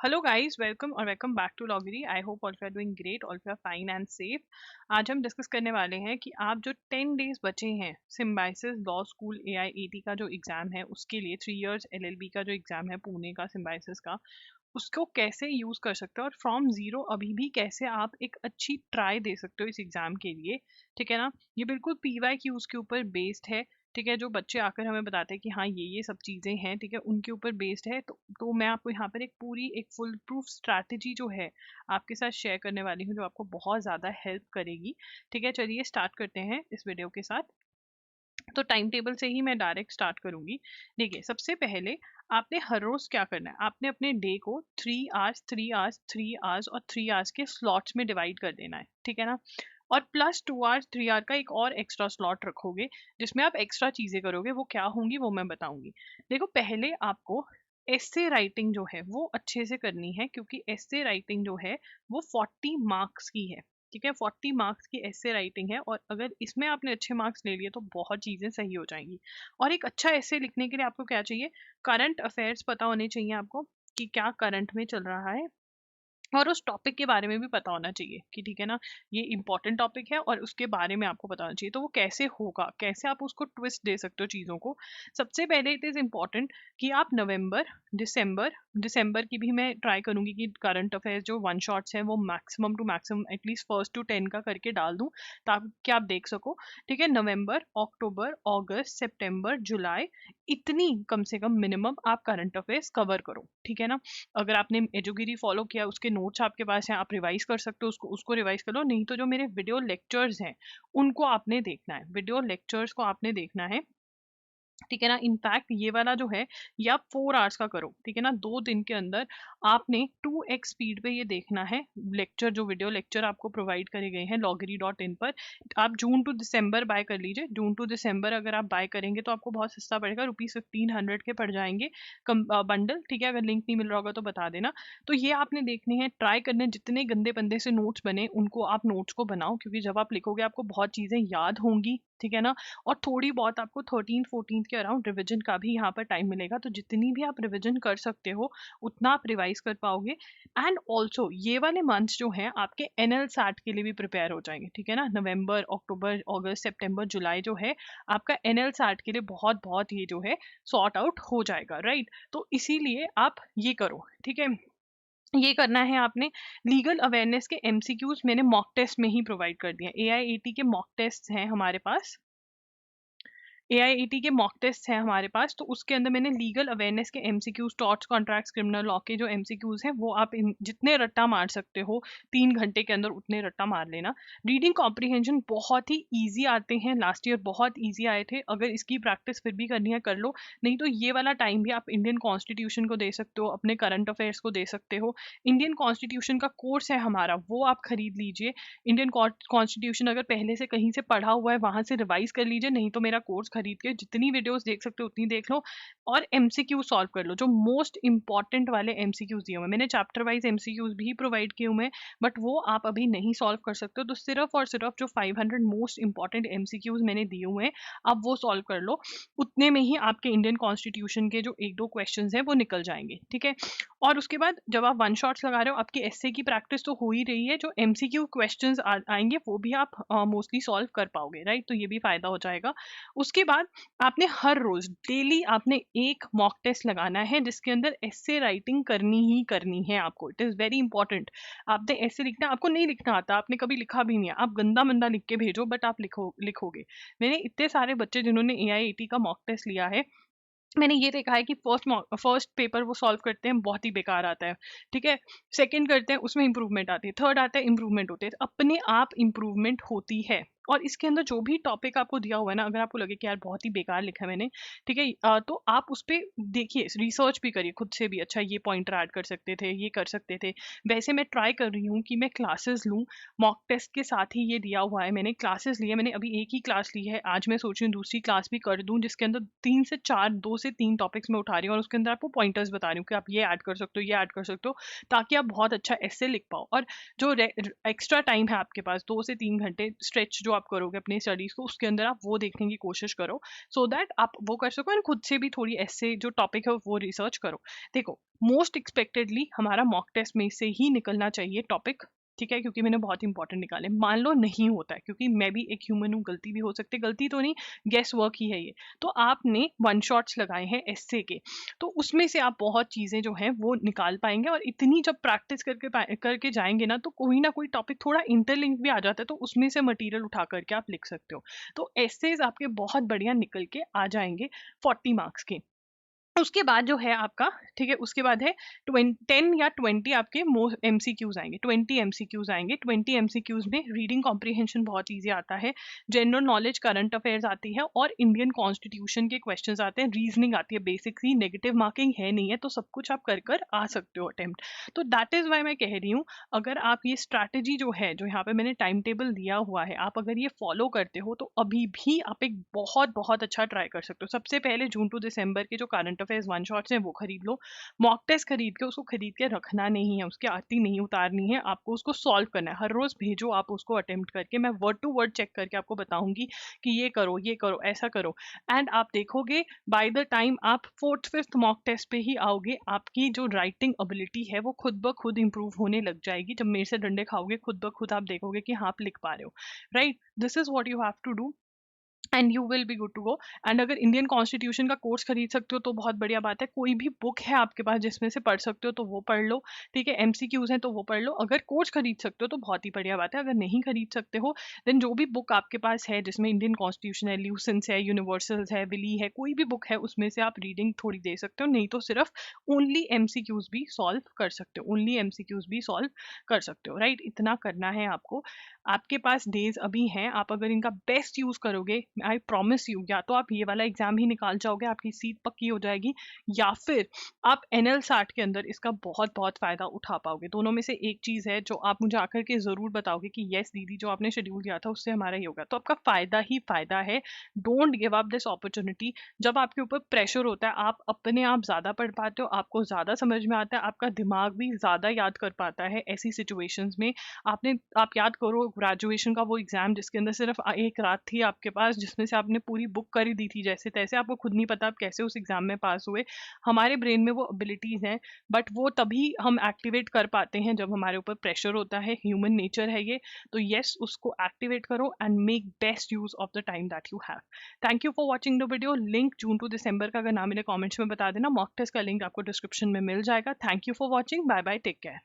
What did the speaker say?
Hello guys, welcome back to लॉगरी। I hope all you are doing great, all you are fine and safe. आज हम discuss करने वाले हैं कि आप जो 10 डेज बचे हैं सिम्बाइसिस लॉ स्कूल AIAT का जो एग्ज़ाम है उसके लिए 3 इयर्स LLB का जो एग्ज़ाम है पुणे का सिम्बाइसिस का, उसको कैसे यूज़ कर सकते हो और फ्रॉम ज़ीरो अभी भी कैसे आप एक अच्छी ट्राई दे सकते हो इस एग्ज़ाम के लिए। ठीक है ना? ये बिल्कुल PYQs के ऊपर बेस्ड है। ठीक है, जो बच्चे आकर हमें बताते हैं कि हाँ ये सब चीज़ें हैं, ठीक है, उनके ऊपर बेस्ड है। तो मैं आपको यहाँ पर एक पूरी एक फुल प्रूफ स्ट्रैटेजी जो है आपके साथ शेयर करने वाली हूँ, जो आपको बहुत ज़्यादा हेल्प करेगी। ठीक है, चलिए स्टार्ट करते हैं इस वीडियो के साथ। तो टाइम टेबल से ही मैं डायरेक्ट स्टार्ट करूंगी। देखिए, सबसे पहले आपने हर रोज क्या करना है, आपने अपने डे को 3 आवर्स 3 आवर्स 3 आवर्स और 3 आवर्स के स्लॉट्स में डिवाइड कर देना है। ठीक है ना? और प्लस 2 आवर्स 3 आवर का एक और एक्स्ट्रा स्लॉट रखोगे जिसमें आप एक्स्ट्रा चीजें करोगे। वो क्या होंगी वो मैं बताऊंगी। देखो, पहले आपको एस्से राइटिंग जो है वो अच्छे से करनी है, क्योंकि एस्से राइटिंग जो है वो 40 मार्क्स की है। ठीक है, 40 मार्क्स की एस्से राइटिंग है, और अगर इसमें आपने अच्छे मार्क्स ले लिए तो बहुत चीज़ें सही हो जाएंगी। और एक अच्छा एस्से लिखने के लिए आपको क्या चाहिए? करंट अफेयर्स पता होने चाहिए आपको कि क्या करंट में चल रहा है, और उस टॉपिक के बारे में भी पता होना चाहिए कि ठीक है ना, ये इंपॉर्टेंट टॉपिक है और उसके बारे में आपको पता होना चाहिए। तो वो कैसे होगा, कैसे आप उसको ट्विस्ट दे सकते हो चीज़ों को। सबसे पहले इट इज़ इम्पॉर्टेंट कि आप नवंबर दिसंबर दिसंबर की भी मैं ट्राई करूंगी कि करंट अफेयर्स जो वन शॉट्स हैं वो maximum to maximum at least first to 10 का करके डाल दूं, ताकि आप देख सको। ठीक है, नवंबर, अक्टूबर, अगस्त, सितंबर, जुलाई, इतनी कम से कम मिनिमम आप करंट अफेयर्स कवर करो। ठीक है ना? अगर आपने एजुगिरी फॉलो किया, उसके नोट्स आपके पास हैं, आप रिवाइज कर सकते हो, उसको उसको रिवाइज कर लो। नहीं तो जो मेरे वीडियो लेक्चर्स हैं उनको आपने देखना है, वीडियो लेक्चर्स को आपने देखना है। ठीक है ना? इनफैक्ट ये वाला जो है ये आप 4 आवर्स का करो। ठीक है ना? 2 दिन के अंदर आपने 2x स्पीड पे ये देखना है लेक्चर, जो वीडियो लेक्चर आपको प्रोवाइड करे गए हैं loggery.in पर। आप जून टू दिसंबर बाय कर लीजिए। जून टू दिसंबर अगर आप बाय करेंगे तो आपको बहुत सस्ता पड़ेगा, ₹1500 के पड़ जाएंगे बंडल। ठीक है, अगर लिंक नहीं मिल रहा होगा तो बता देना। तो ये आपने देखने हैं, ट्राई करने, जितने गंदे बंदे से नोट्स बने उनको आप नोट्स को बनाओ, क्योंकि जब आप लिखोगे आपको बहुत चीज़ें याद होंगी। ठीक है ना? और थोड़ी बहुत आपको 13-14 के अराउंड रिवीजन का भी यहाँ पर टाइम मिलेगा। तो जितनी भी आप रिवीजन कर सकते हो उतना आप रिवाइज कर पाओगे। एंड ऑल्सो ये वाले मंथ्स जो हैं आपके एनएल सैट के लिए भी प्रिपेयर हो जाएंगे। ठीक है ना? नवंबर, अक्टूबर, अगस्त, सितंबर, जुलाई जो है आपका एनएल सैट के लिए बहुत बहुत ये जो है सॉर्ट आउट हो जाएगा। राइट? तो इसीलिए आप ये करो। ठीक है, ये करना है आपने। लीगल अवेयरनेस के MCQs मैंने मॉक टेस्ट में ही प्रोवाइड कर दिए। AIAT के मॉक टेस्ट हैं हमारे पास, AIAT के मॉक टेस्ट हैं हमारे पास। तो उसके अंदर मैंने लीगल अवेयरनेस के MCQs, torts, contracts, criminal law के जो MCQs हैं वो आप जितने रट्टा मार सकते हो 3 घंटे के अंदर उतने रट्टा मार लेना। रीडिंग कॉम्प्रिहेंशन बहुत ही ईजी आते हैं, लास्ट ईयर बहुत ईजी आए थे। अगर इसकी प्रैक्टिस फिर भी करनी है कर लो, नहीं तो ये वाला टाइम भी आप इंडियन कॉन्स्टिट्यूशन को दे सकते हो, अपने करंट अफेयर्स को दे सकते हो। इंडियन कॉन्स्टिट्यूशन का कोर्स है हमारा, वो आप खरीद लीजिए। इंडियन कॉन्स्टिट्यूशन अगर पहले से कहीं से पढ़ा हुआ है वहां से रिवाइज कर लीजिए, नहीं तो मेरा कोर्स खरीद के जितनी वीडियोस देख सकते हो उतनी देख लो, और MCQ सॉल्व कर लो। जो मोस्ट इंपॉर्टेंट वाले MCQs दिए हुए हैं, मैंने चैप्टर वाइज MCQs भी प्रोवाइड किए हुए हैं, बट वो आप अभी नहीं सॉल्व कर सकते हो। तो सिर्फ और सिर्फ जो 500 मोस्ट इंपॉर्टेंट MCQs मैंने दिए हुए हैं आप वो सॉल्व कर लो। उतने में ही आपके इंडियन कॉन्स्टिट्यूशन के जो 1-2 क्वेश्चन हैं वो निकल जाएंगे। ठीक है, और उसके बाद जब आप वन शॉट्स लगा रहे हो, आपकी एस्से की प्रैक्टिस तो हो ही रही है, जो MCQ क्वेश्चंस आएंगे वो भी आप मोस्टली सॉल्व कर पाओगे। राइट? तो ये भी फायदा हो जाएगा। उसके बाद आपने हर रोज डेली आपने एक मॉक टेस्ट लगाना है जिसके अंदर एस्से राइटिंग करनी ही करनी है आपको। It is very important. आपने ऐसे लिखना, आपको नहीं लिखना आता, आपने कभी लिखा भी नहीं है, आप गंदा मंदा लिख के भेजो बट आप लिखोगे। मैंने इतने सारे बच्चे जिन्होंने AIAT का मॉक टेस्ट लिया है, मैंने ये देखा है कि फर्स्ट पेपर वो सॉल्व करते हैं बहुत ही बेकार आता है। ठीक है, सेकंड करते हैं उसमें इंप्रूवमेंट आती है, थर्ड आता है इंप्रूवमेंट होते है, अपने आप इंप्रूवमेंट होती है। और इसके अंदर जो भी टॉपिक आपको दिया हुआ है ना, अगर आपको लगे कि यार बहुत ही बेकार लिखा है मैंने, ठीक है, तो आप उस पर देखिए, रिसर्च भी करिए खुद से भी। अच्छा, ये पॉइंटर ऐड कर सकते थे, ये कर सकते थे। वैसे मैं ट्राई कर रही हूँ कि मैं क्लासेस लूँ, मॉक टेस्ट के साथ ही ये दिया हुआ है। मैंने क्लासेस लिए, मैंने अभी एक ही क्लास ली है, आज मैं सोच रही हूँ दूसरी क्लास भी कर दूँ, जिसके अंदर 3 से 4, 2 से 3 टॉपिक्स में उठा रही हूँ और उसके अंदर आपको पॉइंटर्स बता रही हूँ कि आप ये ऐड कर सकते हो, ये ऐड कर सकते हो, ताकि आप बहुत अच्छा ऐसे लिख पाओ। और जो एक्स्ट्रा टाइम है आपके पास, 2 से 3 घंटे स्ट्रेच जो जो आप करोगे अपनी स्टडीज को उसके अंदर आप वो देखने की कोशिश करो, सो दैट आप वो कर सको और खुद से भी थोड़ी ऐसे जो टॉपिक है वो रिसर्च करो। देखो, मोस्ट एक्सपेक्टेडली हमारा मॉक टेस्ट में से ही निकलना चाहिए टॉपिक, ठीक है, क्योंकि मैंने बहुत इंपॉर्टेंट निकाले। मान लो नहीं होता है, क्योंकि मैं भी एक ह्यूमन हूँ, गलती भी हो सकती है, गलती तो नहीं, गेस वर्क ही है ये। तो आपने वन शॉट्स लगाए हैं एस्से के, तो उसमें से आप बहुत चीजें जो हैं वो निकाल पाएंगे, और इतनी जब प्रैक्टिस करके जाएंगे ना, तो कोई ना कोई टॉपिक थोड़ा इंटरलिंक भी आ जाता है, तो उसमें से मटेरियल उठा करके आप लिख सकते हो। तो एस्सेज आपके बहुत बढ़िया निकल के आ जाएंगे 40 मार्क्स के। उसके बाद जो है आपका, ठीक है, उसके बाद है 10 या 20 आपके एमसीक्यूज आएंगे, 20 एमसीक्यूज आएंगे। 20 एमसीक्यूज में रीडिंग कॉम्प्रिहेंशन बहुत इजी आता है, जनरल नॉलेज, करंट अफेयर्स आती है, और इंडियन कॉन्स्टिट्यूशन के क्वेश्चंस आते हैं, रीजनिंग आती है, बेसिक सी, नेगेटिव मार्किंग है नहीं है, तो सब कुछ आप कर कर आ सकते हो अटेम्प्ट। तो दैट इज वाई मैं कह रही हूँ, अगर आप ये स्ट्रैटेजी जो है, जो यहाँ पे मैंने टाइम टेबल दिया हुआ है, आप अगर ये फॉलो करते हो तो अभी भी आप एक बहुत बहुत अच्छा ट्राई कर सकते हो। सबसे पहले जून टू दिसंबर के जो करंट अफेयर्स वन शॉट्स हैं वो खरीद लो। मॉक टेस्ट खरीद के उसको खरीद के रखना नहीं है, उसकी आरती नहीं उतारनी है, आपको उसको सॉल्व करना है। हर रोज भेजो आप उसको अटेम्प्ट करके, मैं वर्ड टू वर्ड चेक करके आपको बताऊंगी कि ये करो ऐसा करो, एंड आप देखोगे बाय द टाइम आप फोर्थ फिफ्थ मॉक टेस्ट पे ही आओगे, आपकी जो राइटिंग एबिलिटी है वो खुद ब खुद इंप्रूव होने लग जाएगी। जब मेरे से डंडे खाओगे खुद ब खुद आप देखोगे कि हाँ आप लिख पा रहे हो। Right, this is what you have to do and you will be good to go. And अगर इंडियन कॉन्स्टिट्यूशन का कोर्स खरीद सकते हो तो बहुत बढ़िया बात है, कोई भी बुक है आपके पास जिसमें से पढ़ सकते हो तो वो पढ़ लो, ठीक है, एमसीक्यूज हैं तो वो पढ़ लो। अगर कोर्स खरीद सकते हो तो बहुत ही बढ़िया बात है, अगर नहीं खरीद सकते हो देन जो भी बुक आपके पास है जिसमें इंडियन कॉन्स्टिट्यूशन है, ल्यूसेंस है, यूनिवर्सल्स है, विली है, कोई भी बुक है उसमें से आप रीडिंग थोड़ी दे सकते हो, नहीं तो सिर्फ ओनली एमसीक्यूज भी सॉल्व कर सकते हो, ओनली एमसीक्यूज भी सॉल्व कर सकते हो। राइट, इतना करना है आपको। आपके पास डेज अभी हैं, आप अगर इनका बेस्ट यूज करोगे, आई प्रॉमिस यू, या तो आप ये वाला एग्जाम ही निकाल जाओगे, आपकी सीट पक्की हो जाएगी, या फिर आप एनएल साठ के अंदर इसका बहुत बहुत फायदा उठा पाओगे। दोनों में से एक चीज है जो आप मुझे आकर के जरूर बताओगे कि यस दीदी, जो आपने शेड्यूल दिया था उससे हमारा ही होगा, तो आपका फायदा ही फायदा है। Don't give up this opportunity. जब आपके ऊपर प्रेशर होता है आप अपने आप ज्यादा पढ़ पाते हो, आपको ज्यादा समझ में आता है, आपका दिमाग भी ज्यादा याद कर पाता है ऐसी सिचुएशंस में। आप याद करो ग्रेजुएशन का वो एग्जाम जिसके अंदर सिर्फ एक रात थी आपके पास, जिसमें से आपने पूरी बुक कर ही दी थी जैसे तैसे, आपको खुद नहीं पता आप कैसे उस एग्जाम में पास हुए। हमारे ब्रेन में वो एबिलिटीज हैं, बट वो तभी हम एक्टिवेट कर पाते हैं जब हमारे ऊपर प्रेशर होता है, ह्यूमन नेचर है ये। तो यस, उसको एक्टिवेट करो and make best use of the time that you have. Thank you for watching the video. Link June to December का अगर ना मिले कॉमेंट्स में बता देना, मॉक टेस्ट का लिंक आपको डिस्क्रिप्शन में मिल जाएगा। Thank you for watching, bye bye, take care.